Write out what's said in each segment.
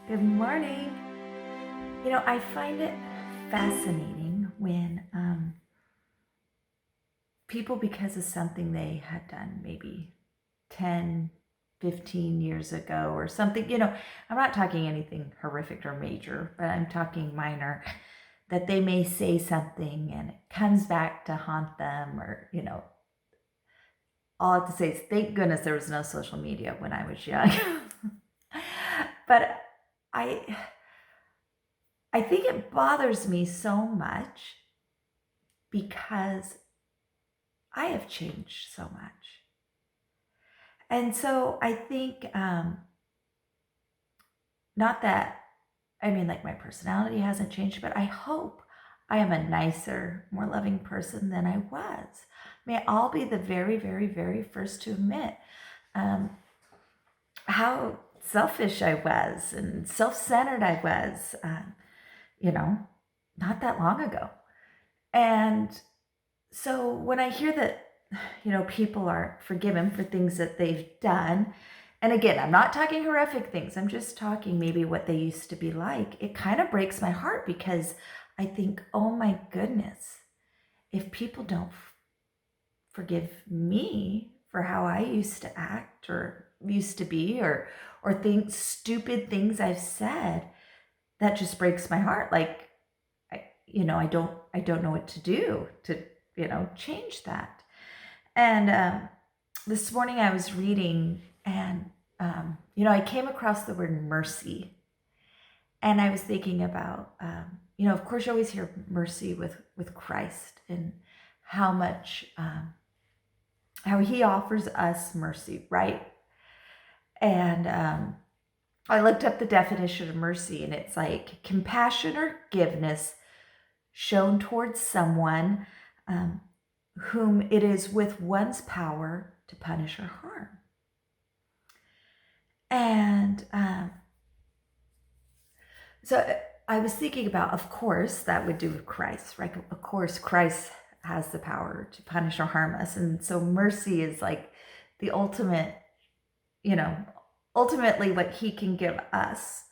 Good morning. I find it fascinating when people, because of something they had done maybe 10, 15 years ago or something, I'm not talking anything horrific or major, but I'm talking minor, that they may say something and it comes back to haunt them or, all I have to say is thank goodness there was no social media when I was young. But I I think it bothers me so much because I have changed so much. And so I think, not that, like my personality hasn't changed, but I hope I am a nicer, more loving person than I was. May I'll be the very, very, very first to admit um, how selfish I was and self centered I was, you know, not that long ago. And so when I hear that, people are forgiven for things that they've done, and again, I'm not talking horrific things, I'm just talking maybe what they used to be like, it kind of breaks my heart because I think, oh my goodness, if people don't forgive me for how I used to act or used to be or think stupid things I've said, that just breaks my heart. Like, I don't know what to do to, change that. And this morning I was reading and, I came across the word mercy. And I was thinking about, of course you always hear mercy with Christ and how much, how he offers us mercy, right? And I looked up the definition of mercy and it's like compassion or forgiveness shown towards someone whom it is with one's power to punish or harm. And so I was thinking about, of course, that would do with Christ, right? Of course, Christ has the power to punish or harm us. And so mercy is like the ultimate, ultimately what he can give us.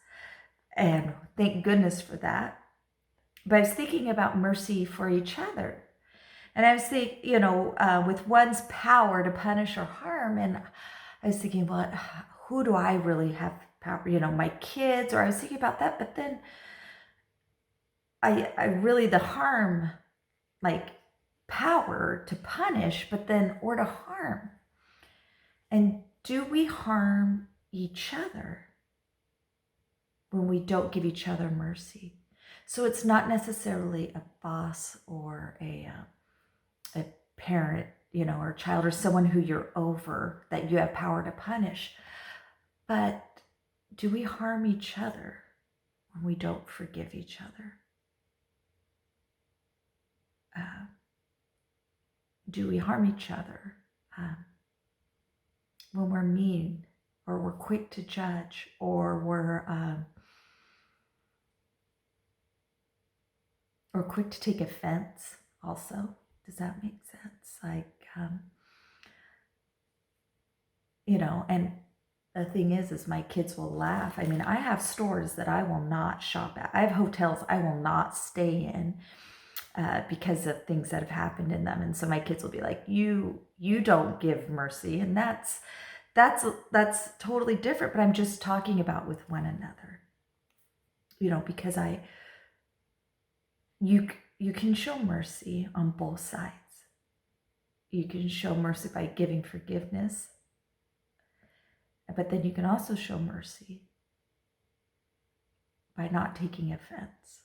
And thank goodness for that. But I was thinking about mercy for each other. And I was thinking, with one's power to punish or harm. And I was thinking, well, who do I really have power? My kids, or I was thinking about that. But then I really, the harm, like power to punish, but then, or to harm. And do we harm each other when we don't give each other mercy? So it's not necessarily a boss or a parent, or a child or someone who you're over that you have power to punish. But do we harm each other when we don't forgive each other? Do we harm each other when we're mean or we're quick to judge or we're quick to take offense also? Does that make sense? Like, and the thing is my kids will laugh. I mean, I have stores that I will not shop at. I have hotels I will not stay in because of things that have happened in them. And so my kids will be like, you don't give mercy. And that's totally different. But I'm just talking about with one another, because you can show mercy on both sides. You can show mercy by giving forgiveness, but then you can also show mercy by not taking offense.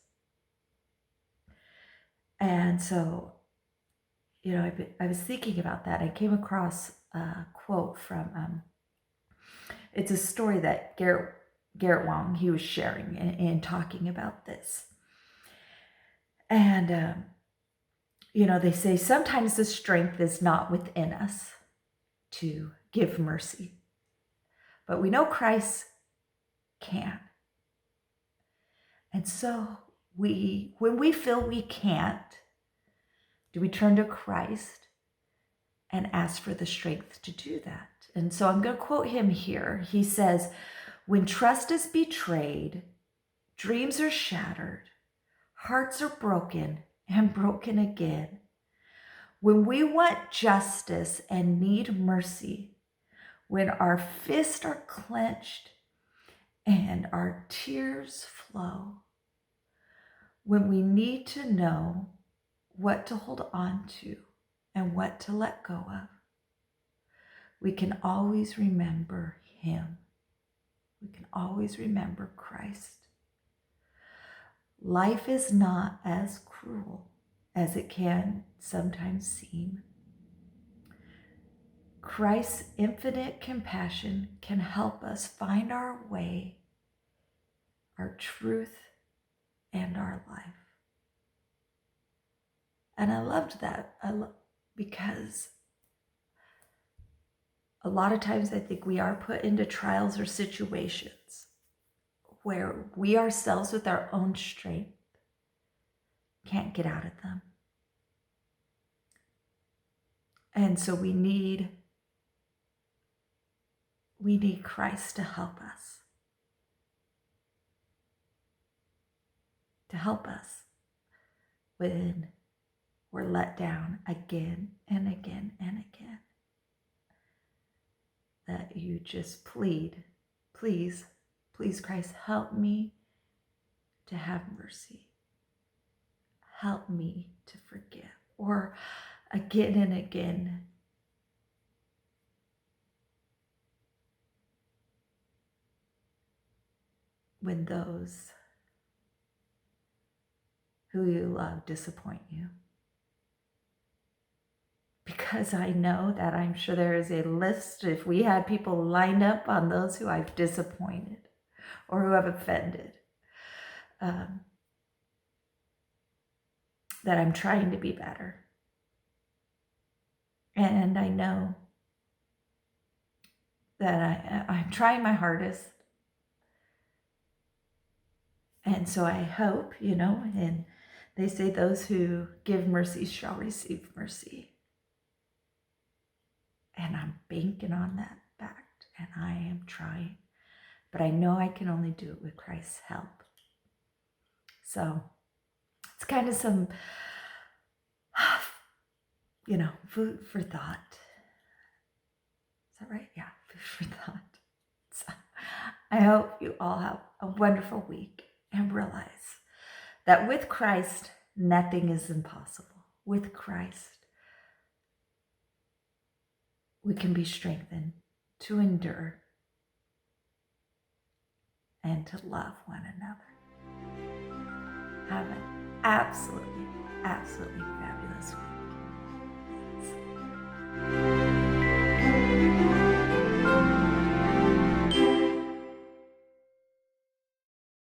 And so, I was thinking about that. I came across a quote from, it's a story that Garrett Wong, he was sharing in talking about this. And, they say sometimes the strength is not within us to give mercy, but we know Christ can. And so when we feel we can't, do we turn to Christ and ask for the strength to do that? And so I'm going to quote him here. He says, When trust is betrayed, dreams are shattered, hearts are broken and broken again. When we want justice and need mercy, when our fists are clenched and our tears flow, when we need to know what to hold on to and what to let go of, we can always remember Him. We can always remember Christ. Life is not as cruel as it can sometimes seem. Christ's infinite compassion can help us find our way, our truth, and our life. And I loved that because a lot of times I think we are put into trials or situations where we ourselves with our own strength can't get out of them. And so we need Christ to help us. To help us when we're let down again and again and again. That you just plead, please, Christ, help me to have mercy. Help me to forgive. Or again and again, when those who you love disappoint you. Because I know that I'm sure there is a list, if we had people lined up on those who I've disappointed or who have offended, that I'm trying to be better. And I know that I'm trying my hardest. And so I hope, and they say those who give mercy shall receive mercy. And I'm banking on that fact, and I am trying. But I know I can only do it with Christ's help. So it's kind of some, food for thought. Is that right? Yeah, food for thought. So I hope you all have a wonderful week and realize that with Christ, nothing is impossible. With Christ, we can be strengthened to endure and to love one another. Have an absolutely, absolutely fabulous week.